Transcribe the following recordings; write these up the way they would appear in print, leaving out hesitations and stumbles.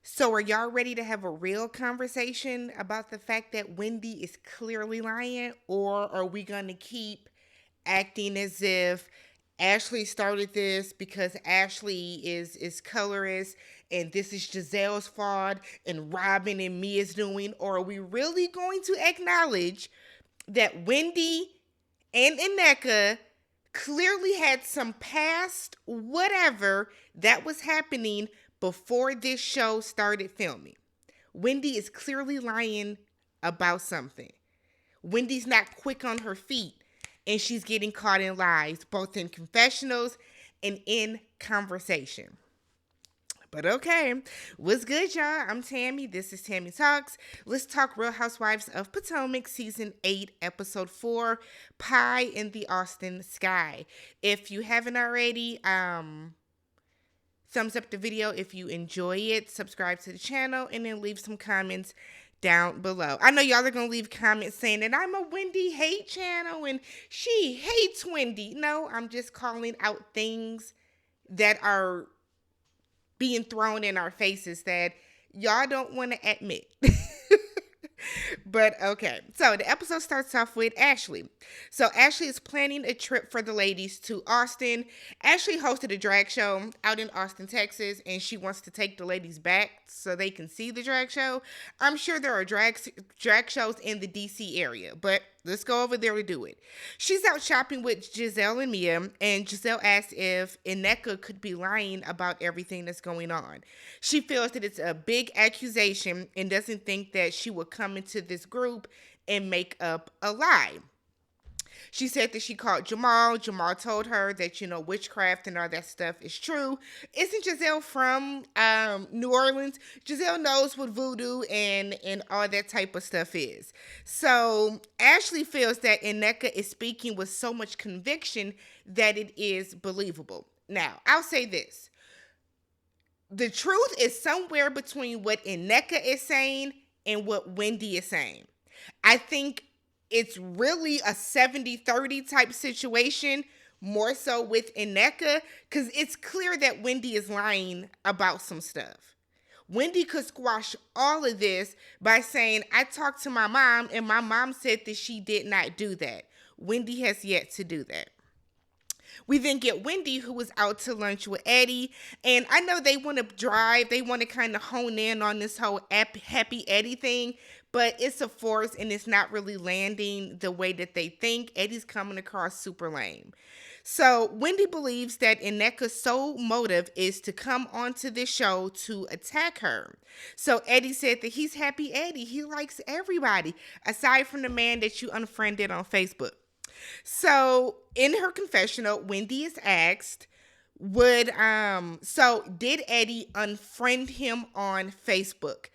So are y'all ready to have a real conversation about the fact that Wendy is clearly lying? Or are we going to keep acting as if Ashley started this because Ashley is colorist and this is Giselle's fault and Robyn and Mia's doing? Or are we really going to acknowledge that Wendy and Nneka clearly had some past whatever that was happening before this show started filming? Wendy is clearly lying about something. Wendy's not quick on her feet and she's getting caught in lies, both in confessionals and in conversation. But okay, what's good, y'all? I'm Tammy. This is Tammy Talks. Let's talk Real Housewives of Potomac, Season 8, Episode 4, Pie in the Austin Sky. If you haven't already, thumbs up the video if you enjoy it, subscribe to the channel, and then leave some comments down below. I know y'all are going to leave comments saying that I'm a Wendy hate channel and she hates Wendy. No, I'm just calling out things that are being thrown in our faces that y'all don't want to admit. But okay, so the episode starts off with Ashley. So Ashley is planning a trip for the ladies to Austin. Ashley hosted a drag show out in Austin, Texas, and she wants to take the ladies back so they can see the drag show. I'm sure there are drag shows in the DC area, but let's go over there to do it. She's out shopping with Gizelle and Mia, and Gizelle asks if Nneka could be lying about everything that's going on. She feels that it's a big accusation and doesn't think that she would come into this group and make up a lie. She said that she called Jamal. Jamal told her that, witchcraft and all that stuff is true. Isn't Gizelle from New Orleans? Gizelle knows what voodoo and all that type of stuff is. So Ashley feels that Nneka is speaking with so much conviction that it is believable. Now, I'll say this. The truth is somewhere between what Nneka is saying and what Wendy is saying. I think it's really a 70-30 type situation, more so with Nneka, because it's clear that Wendy is lying about some stuff. Wendy could squash all of this by saying, I talked to my mom and my mom said that she did not do that. Wendy has yet to do that. We then get Wendy, who was out to lunch with Eddie. And I know they want to drive. They want to kind of hone in on this whole happy Eddie thing. But it's a force and it's not really landing the way that they think. Eddie's coming across super lame. So Wendy believes that Nneka's sole motive is to come onto this show to attack her. So Eddie said that he's happy Eddie. He likes everybody, aside from the man that you unfriended on Facebook. So in her confessional, Wendy is asked, did Eddie unfriend him on Facebook?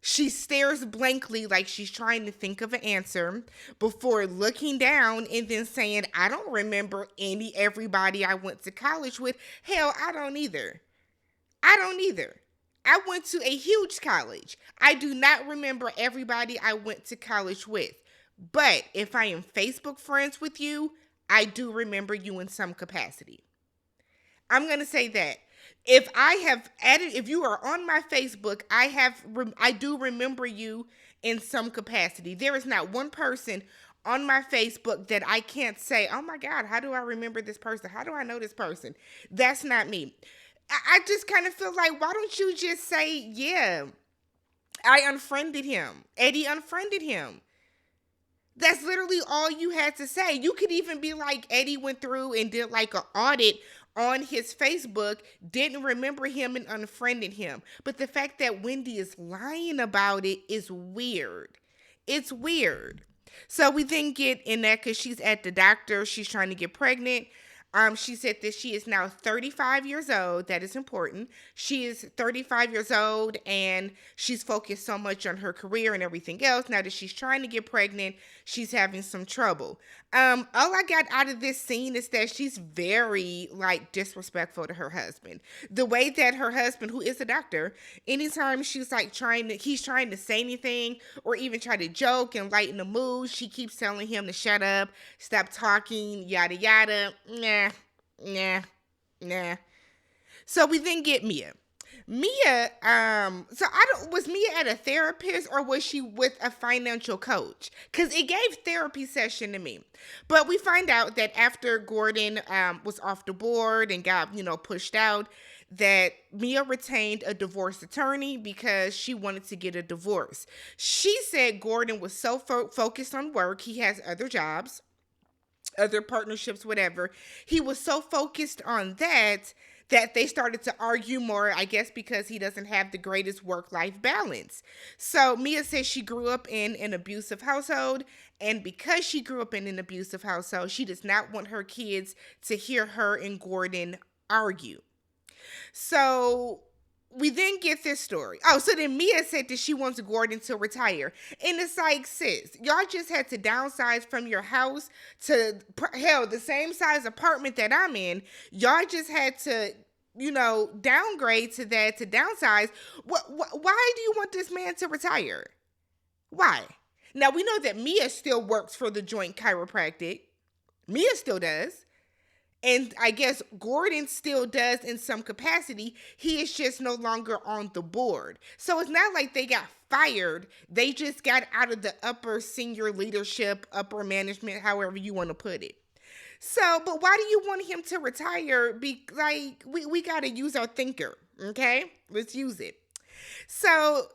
She stares blankly like she's trying to think of an answer before looking down and then saying, I don't remember everybody I went to college with. Hell, I don't either. I went to a huge college. I do not remember everybody I went to college with. But if I am Facebook friends with you, I do remember you in some capacity. I'm going to say that. If you are on my Facebook, I do remember you in some capacity. There is not one person on my Facebook that I can't say, oh my God, how do I remember this person? How do I know this person? That's not me. I just kind of feel like, why don't you just say, yeah, I unfriended him. Eddie unfriended him. That's literally all you had to say. You could even be like, Eddie went through and did like an audit on his Facebook, didn't remember him and unfriended him. But the fact that Wendy is lying about it is weird. It's weird. So we then get Nneka. She's at the doctor. She's trying to get pregnant. She said that she is now 35 years old. That is important. She is 35 years old and she's focused so much on her career and everything else. Now that she's trying to get pregnant, she's having some trouble. All I got out of this scene is that she's very disrespectful to her husband. The way that her husband, who is a doctor, anytime she's he's trying to say anything or even try to joke and lighten the mood, she keeps telling him to shut up, stop talking, yada yada. Nah. So we then get Mia. Mia, so I don't, was Mia at a therapist or was she with a financial coach? Because it gave therapy session to me. But we find out that after Gordon was off the board and got, pushed out, that Mia retained a divorce attorney because she wanted to get a divorce. She said Gordon was so focused on work, he has other jobs, other partnerships, whatever. He was so focused on that they started to argue more, I guess because he doesn't have the greatest work-life balance. So Mia says she grew up in an abusive household, and because she grew up in an abusive household, she does not want her kids to hear her and Gordon argue. So we then get this story. Oh, so then Mia said that she wants Gordon to retire. And it's like, sis, y'all just had to downsize from your house to, hell, the same size apartment that I'm in. Y'all just had to, downgrade to that, to downsize. Why do you want this man to retire? Why? Now, we know that Mia still works for the Joint Chiropractic. Mia still does. And I guess Gordon still does in some capacity. He is just no longer on the board. So it's not like they got fired. They just got out of the upper senior leadership, upper management, however you want to put it. So, but why do you want him to retire? We got to use our thinker, okay? Let's use it. So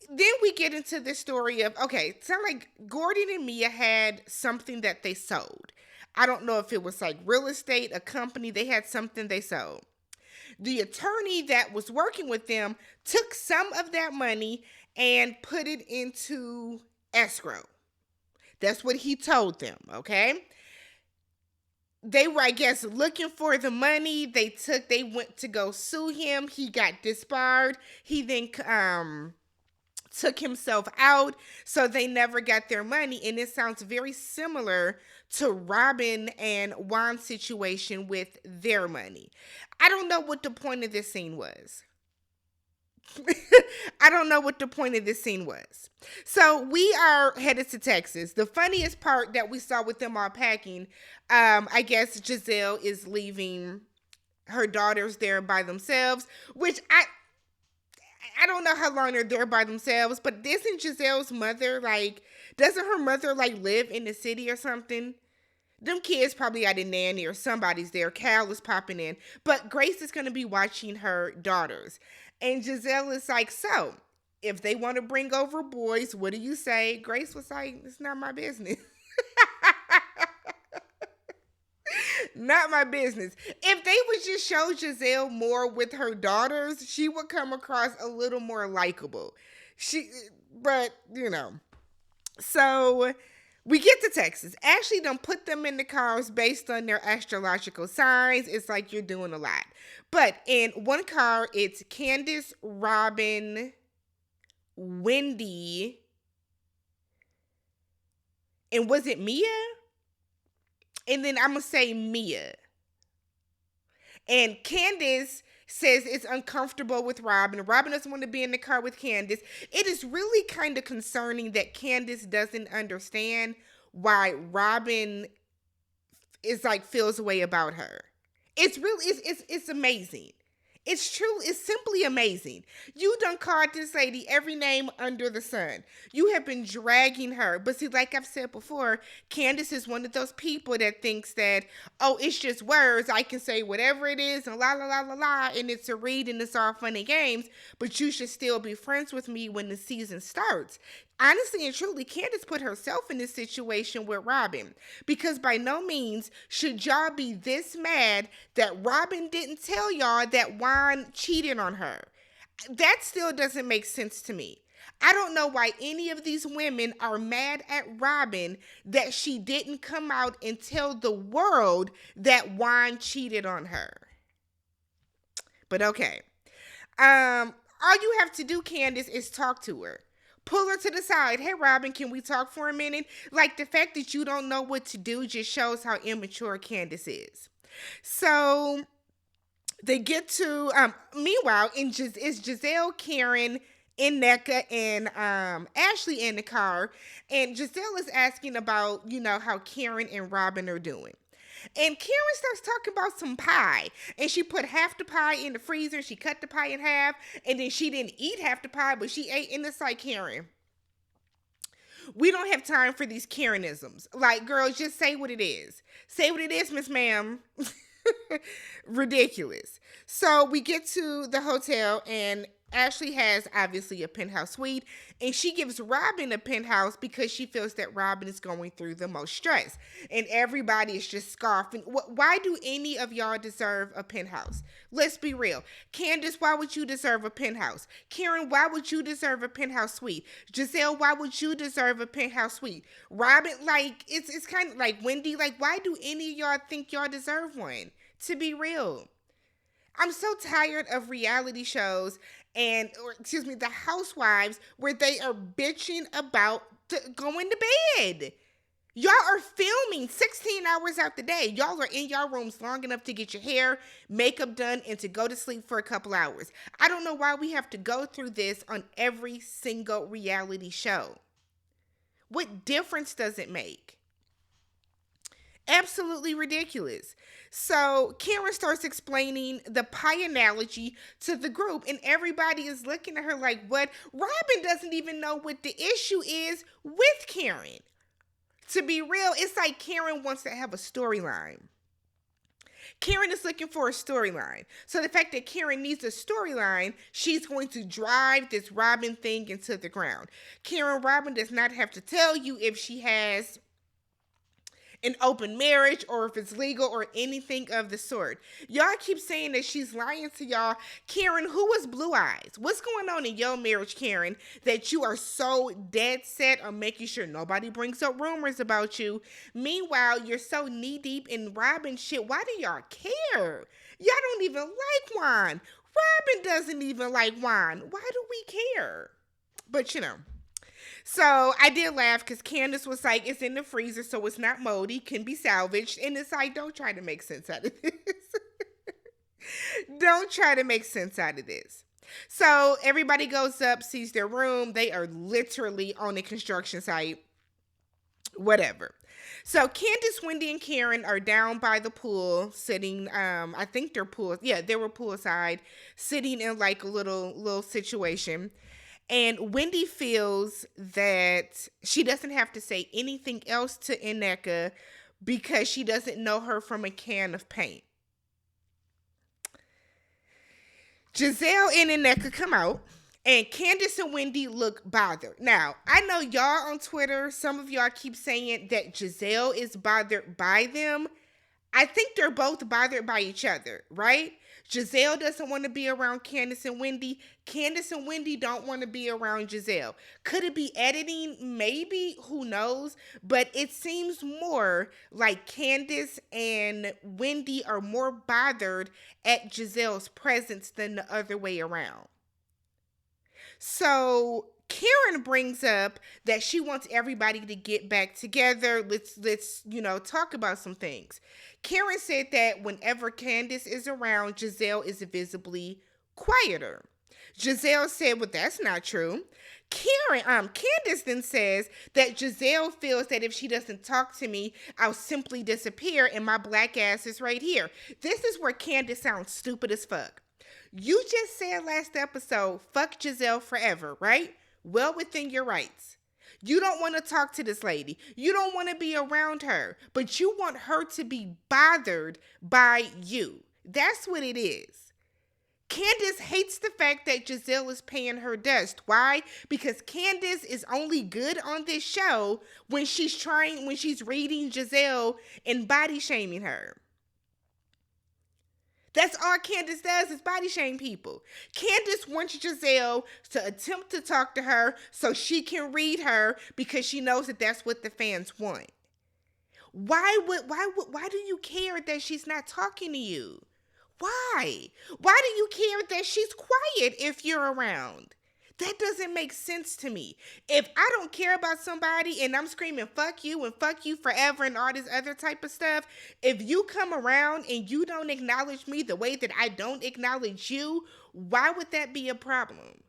then we get into the story of, okay, it sounds like Gordon and Mia had something that they sold. I don't know if it was like real estate, a company, they had something they sold. The attorney that was working with them took some of that money and put it into escrow. That's what he told them, okay? They were, I guess, looking for the money. They went to go sue him. He got disbarred. He then took himself out, so they never got their money. And it sounds very similar to Robyn and Juan's situation with their money. I don't know what the point of this scene was. I don't know what the point of this scene was. So we are headed to Texas. The funniest part that we saw with them all packing, I guess Gizelle is leaving her daughters there by themselves, which I don't know how long they're there by themselves, but isn't Giselle's mother, doesn't her mother, live in the city or something? Them kids probably got a nanny or somebody's there. Cal is popping in. But Grace is going to be watching her daughters. And Gizelle is like, so, if they want to bring over boys, what do you say? Grace was like, it's not my business. Not my business. If they would just show Gizelle more with her daughters, she would come across a little more likable. So we get to Texas. Ashley done put them in the cars based on their astrological signs. It's like you're doing a lot. But in one car, it's Candiace, Robyn, Wendy, and was it Mia? And then I'm going to say Mia. And Candiace says it's uncomfortable with Robyn. Robyn doesn't want to be in the car with Candiace. It is really kind of concerning that Candiace doesn't understand why Robyn feels a way about her. It's really, it's amazing. It's true. It's simply amazing. You done called this lady every name under the sun. You have been dragging her. But see, like I've said before, Candiace is one of those people that thinks that, oh, it's just words. I can say whatever it is and la, la, la, la, la, and it's a read and it's all fun and games, but you should still be friends with me when the season starts. Honestly and truly, Candiace put herself in this situation with Robyn, because by no means should y'all be this mad that Robyn didn't tell y'all that Juan cheated on her. That still doesn't make sense to me. I don't know why any of these women are mad at Robyn that she didn't come out and tell the world that Juan cheated on her. But okay. All you have to do, Candiace, is talk to her. Pull her to the side. Hey, Robyn, can we talk for a minute? The fact that you don't know what to do just shows how immature Candiace is. So they get to, meanwhile, it's Gizelle, Karen, Nneka, and Ashley in the car. And Gizelle is asking about, how Karen and Robyn are doing. And Karen starts talking about some pie. And she put half the pie in the freezer. She cut the pie in half. And then she didn't eat half the pie, but she ate. And it's like, Karen, we don't have time for these Karenisms. Like, girls, just say what it is. Say what it is, Miss Ma'am. Ridiculous. So we get to the hotel, and Ashley has obviously a penthouse suite, and she gives Robyn a penthouse because she feels that Robyn is going through the most stress, and everybody is just scoffing. Why do any of y'all deserve a penthouse? Let's be real. Candiace, why would you deserve a penthouse? Karen, why would you deserve a penthouse suite? Gizelle, why would you deserve a penthouse suite? Robyn, like, it's kind of like Wendy, like, why do any of y'all think y'all deserve one? To be real. I'm so tired of reality shows the housewives where they are bitching about going to bed. Y'all are filming 16 hours out the day. Y'all are in your rooms long enough to get your hair, makeup done, and to go to sleep for a couple hours. I don't know why we have to go through this on every single reality show. What difference does it make? Absolutely ridiculous. So Karen starts explaining the pie analogy to the group, and everybody is looking at her like, what? Robyn doesn't even know what the issue is with Karen. To be real, it's like Karen wants to have a storyline. Karen is looking for a storyline. So the fact that Karen needs a storyline, she's going to drive this Robyn thing into the ground. Robyn does not have to tell you if she has an open marriage or if it's legal or anything of the sort. Y'all keep saying that she's lying to y'all. Karen, who was Blue Eyes? What's going on in your marriage, Karen, that you are so dead set on making sure nobody brings up rumors about you? Meanwhile, you're so knee deep in Robyn shit. Why do y'all care? Y'all don't even like wine. Robyn doesn't even like wine. Why do we care? But so I did laugh because Candiace was like, it's in the freezer, so it's not moldy, can be salvaged. And it's like, don't try to make sense out of this. Don't try to make sense out of this. So everybody goes up, sees their room. They are literally on a construction site. Whatever. So Candiace, Wendy, and Karen are down by the pool, sitting. I think they're they were poolside, sitting in like a little situation. And Wendy feels that she doesn't have to say anything else to Nneka because she doesn't know her from a can of paint. Gizelle and Nneka come out, and Candiace and Wendy look bothered. Now, I know y'all on Twitter, some of y'all keep saying that Gizelle is bothered by them. I think they're both bothered by each other, right? Gizelle doesn't want to be around Candiace and Wendy. Candiace and Wendy don't want to be around Gizelle. Could it be editing? Maybe. Who knows? But it seems more like Candiace and Wendy are more bothered at Gizelle's presence than the other way around. So Karen brings up that she wants everybody to get back together. Let's talk about some things. Karen said that whenever Candiace is around, Gizelle is visibly quieter. Gizelle said, well, that's not true. Candiace then says that Gizelle feels that if she doesn't talk to me, I'll simply disappear and my black ass is right here. This is where Candiace sounds stupid as fuck. You just said last episode, fuck Gizelle forever, right? Well within your rights. You don't want to talk to this lady. You don't want to be around her, but you want her to be bothered by you. That's what it is. Candiace hates the fact that Gizelle is paying her dust. Why? Because Candiace is only good on this show when she's reading Gizelle and body shaming her. That's all Candiace does is body shame people. Candiace wants Gizelle to attempt to talk to her so she can read her because she knows that that's what the fans want. Why do you care that she's not talking to you? Why? Why do you care that she's quiet if you're around? That doesn't make sense to me. If I don't care about somebody and I'm screaming fuck you and fuck you forever and all this other type of stuff, if you come around and you don't acknowledge me the way that I don't acknowledge you, why would that be a problem?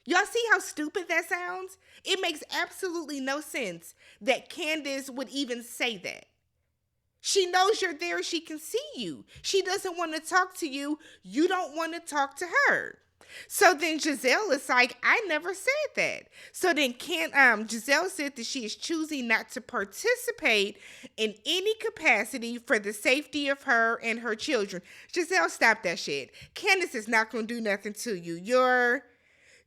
Y'all see how stupid that sounds? It makes absolutely no sense that Candiace would even say that. She knows you're there. She can see you. She doesn't want to talk to you. You don't want to talk to her. So then Gizelle is like, I never said that. So then Gizelle said that she is choosing not to participate in any capacity for the safety of her and her children. Gizelle, stop that shit. Candiace is not going to do nothing to you.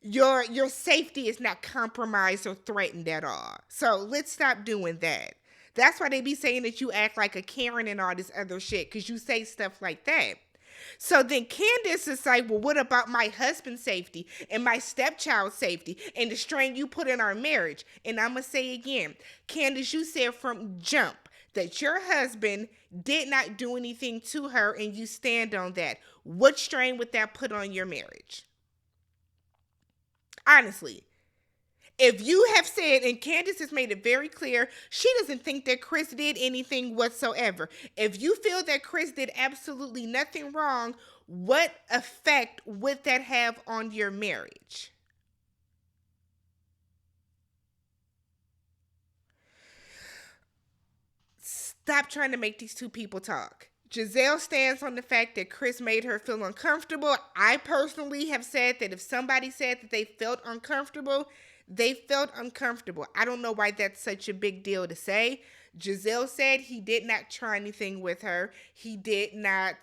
Your safety is not compromised or threatened at all. So let's stop doing that. That's why they be saying that you act like a Karen and all this other shit, because you say stuff like that. So then Candiace is like, well, what about my husband's safety and my stepchild's safety and the strain you put in our marriage? And I'm going to say again, Candiace, you said from jump that your husband did not do anything to her, and you stand on that. What strain would that put on your marriage? Honestly. If you have said, and Candiace has made it very clear, she doesn't think that Chris did anything whatsoever. If you feel that Chris did absolutely nothing wrong, what effect would that have on your marriage? Stop trying to make these two people talk. Gizelle stands on the fact that Chris made her feel uncomfortable. I personally have said that if somebody said that they felt uncomfortable, they felt uncomfortable. I don't know why that's such a big deal to say. Gizelle said he did not try anything with her. He did not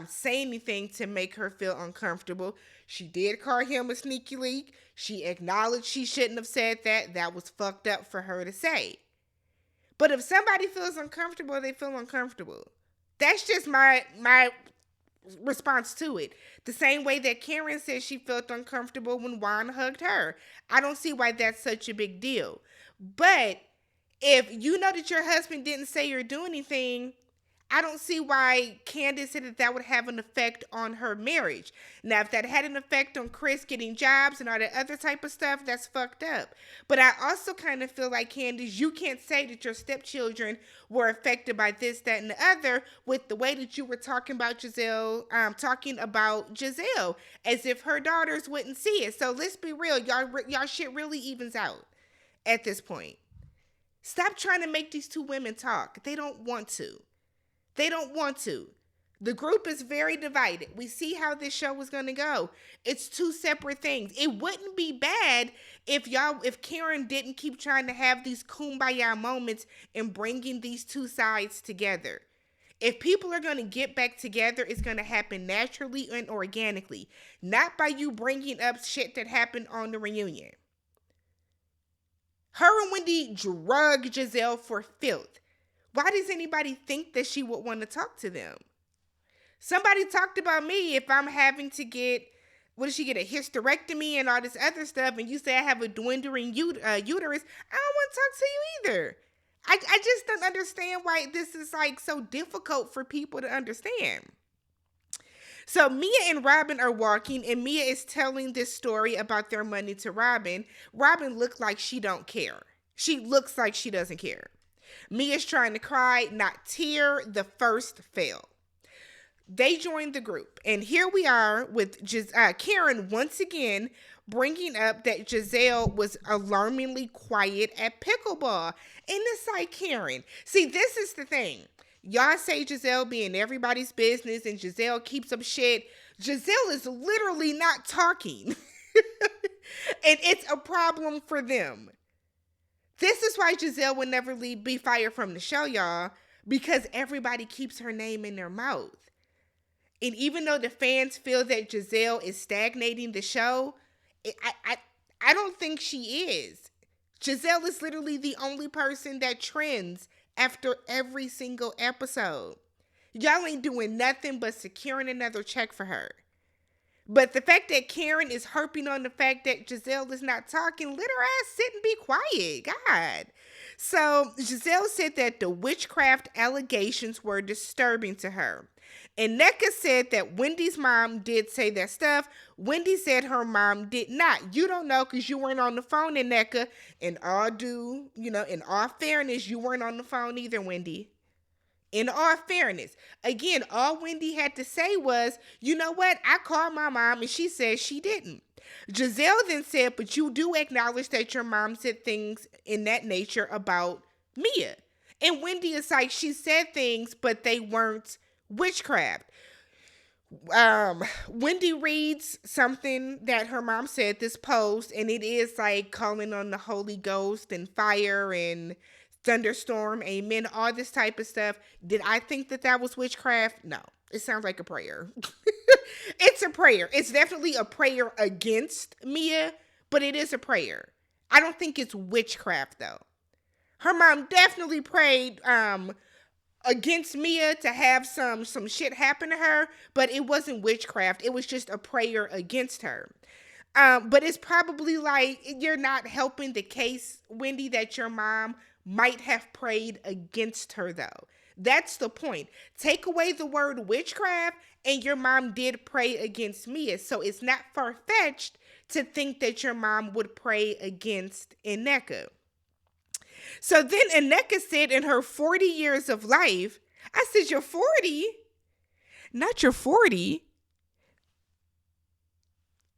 say anything to make her feel uncomfortable. She did call him a sneaky leak. She acknowledged she shouldn't have said that. That was fucked up for her to say. But if somebody feels uncomfortable, they feel uncomfortable. That's just my response to it. The same way that Karen said she felt uncomfortable when Juan hugged her. I don't see why that's such a big deal. But if you know that your husband didn't say or do anything, I don't see why Candiace said that would have an effect on her marriage. Now, if that had an effect on Chris getting jobs and all that other type of stuff, that's fucked up. But I also kind of feel like, Candiace, you can't say that your stepchildren were affected by this, that, and the other with the way that you were talking about Gizelle, as if her daughters wouldn't see it. So let's be real. Y'all shit really evens out at this point. Stop trying to make these two women talk. They don't want to. They don't want to. The group is very divided. We see how this show is going to go. It's two separate things. It wouldn't be bad if Karen didn't keep trying to have these kumbaya moments and bringing these two sides together. If people are going to get back together, it's going to happen naturally and organically, not by you bringing up shit that happened on the reunion. Her and Wendy drug Gizelle for filth. Why does anybody think that she would want to talk to them? Somebody talked about me if I'm having to get, a hysterectomy and all this other stuff, and you say I have a dwindling uterus, I don't want to talk to you either. I just don't understand why this is like so difficult for people to understand. So Mia and Robyn are walking, and Mia is telling this story about their money to Robyn. Robyn looked like she don't care. She looks like she doesn't care. Mia's trying to cry, not tear. The first fail. They joined the group, and here we are with Karen once again bringing up that Gizelle was alarmingly quiet at pickleball. And it's like, Karen, see, this is the thing. Y'all say Gizelle being everybody's business and Gizelle keeps up shit. Gizelle is literally not talking. And it's a problem for them. This is why Gizelle would never be fired from the show, y'all, because everybody keeps her name in their mouth. And even though the fans feel that Gizelle is stagnating the show, I don't think she is. Gizelle is literally the only person that trends after every single episode. Y'all ain't doing nothing but securing another check for her. But the fact that Karen is harping on the fact that Gizelle is not talking, let her ass sit and be quiet. God. So Gizelle said that the witchcraft allegations were disturbing to her. And Nneka said that Wendy's mom did say that stuff. Wendy said her mom did not. You don't know because you weren't on the phone, Nneka. In all fairness, you weren't on the phone either, Wendy. In all fairness. Again, all Wendy had to say was, you know what? I called my mom and she said she didn't. Gizelle then said, but you do acknowledge that your mom said things in that nature about Mia. And Wendy is like, she said things, but they weren't witchcraft. Wendy reads something that her mom said, this post, and it is like calling on the Holy Ghost and fire and thunderstorm, amen, all this type of stuff. Did I think that that was witchcraft? No. It sounds like a prayer. It's a prayer. It's definitely a prayer against Mia, but it is a prayer. I don't think it's witchcraft though. Her mom definitely prayed against Mia to have some shit happen to her, but it wasn't witchcraft. It was just a prayer against her. But it's probably like you're not helping the case, Wendy, that your mom might have prayed against her though. That's the point. Take away the word witchcraft and your mom did pray against Mia. So it's not far-fetched to think that your mom would pray against Nneka. So then Nneka said in her 40 years of life, I said, you're 40? Not you're 40.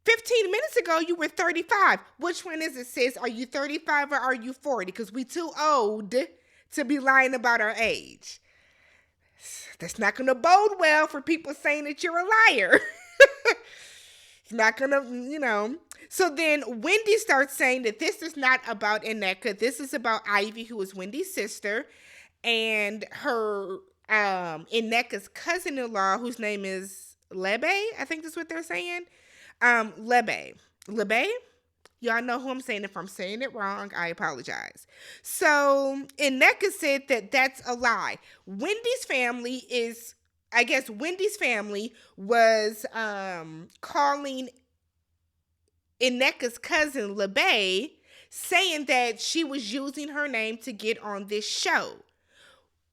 15 minutes ago, you were 35. Which one is it, sis? Are you 35 or are you 40? Because we too old to be lying about our age. That's not going to bode well for people saying that you're a liar. It's not going to, So then Wendy starts saying that this is not about Nneka. This is about Ivy, who is Wendy's sister, and her Nneka's cousin-in-law, whose name is Lebe. I think that's what they're saying. Lebe. Y'all know who I'm saying. If I'm saying it wrong, I apologize. So Nneka said that that's a lie. Wendy's family was calling Nneka's cousin Lebe, saying that she was using her name to get on this show.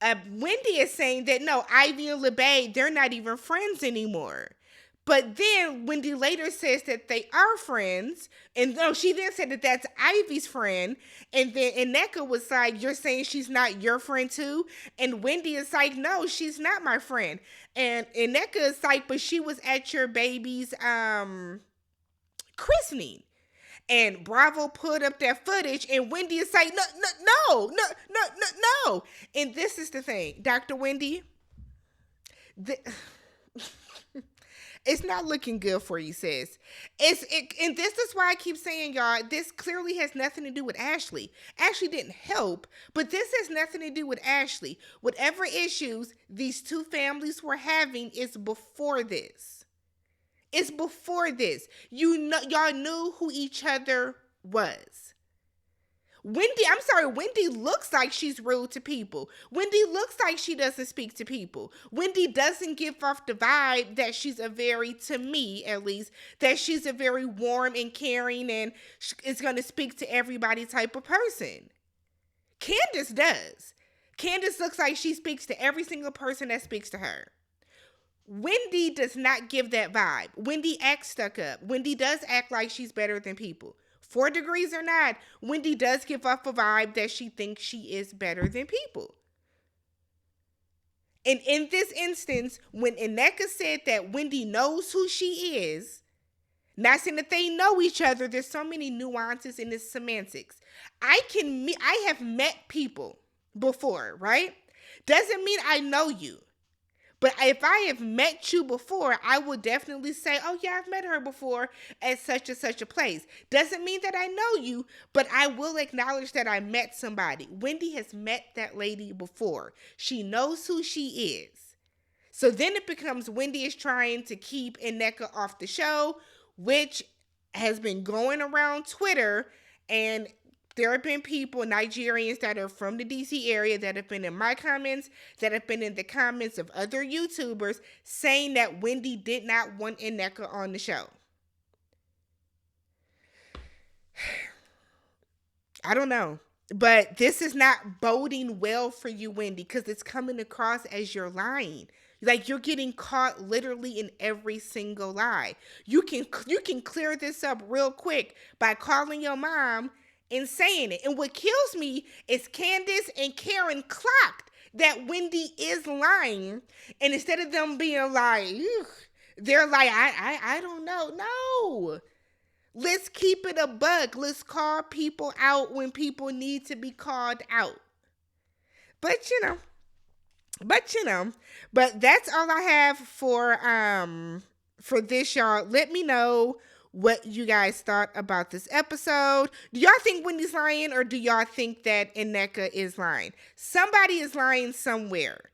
Wendy is saying that no, Ivy and Lebe, they're not even friends anymore. But then Wendy later says that they are friends. And no, she then said that that's Ivy's friend. And then Nneka was like, you're saying she's not your friend too? And Wendy is like, no, she's not my friend. And Nneka is like, but she was at your baby's christening. And Bravo put up that footage, and Wendy is like, no. And this is the thing, Dr. Wendy. It's not looking good for you, sis. And this is why I keep saying, y'all, this clearly has nothing to do with Ashley. Ashley didn't help, but this has nothing to do with Ashley. Whatever issues these two families were having is before this. It's before this. Y'all knew who each other was. Wendy looks like she's rude to people. Wendy looks like she doesn't speak to people. Wendy doesn't give off the vibe that she's to me at least, that she's a very warm and caring and is going to speak to everybody type of person. Candiace does. Candiace looks like she speaks to every single person that speaks to her. Wendy does not give that vibe. Wendy acts stuck up. Wendy does act like she's better than people. 4 degrees or not, Wendy does give off a vibe that she thinks she is better than people. And in this instance, when Nneka said that Wendy knows who she is, not saying that they know each other, there's so many nuances in this semantics. I have met people before, right? Doesn't mean I know you. But if I have met you before, I will definitely say, oh yeah, I've met her before at such and such a place. Doesn't mean that I know you, but I will acknowledge that I met somebody. Wendy has met that lady before. She knows who she is. So then it becomes Wendy is trying to keep Nneka off the show, which has been going around Twitter, and there have been people, Nigerians that are from the DC area that have been in my comments, that have been in the comments of other YouTubers saying that Wendy did not want Nneka on the show. I don't know. But this is not boding well for you, Wendy, because it's coming across as you're lying. Like you're getting caught literally in every single lie. You can clear this up real quick by calling your mom and saying it. And what kills me is Candiace and Karen clocked that Wendy is lying. And instead of them being like, ugh, they're like, I don't know. No. Let's keep it a buck. Let's call people out when people need to be called out. But but that's all I have for this, y'all. Let me know what you guys thought about this episode. Do y'all think Wendy's lying, or do y'all think that Nneka is lying? Somebody is lying somewhere.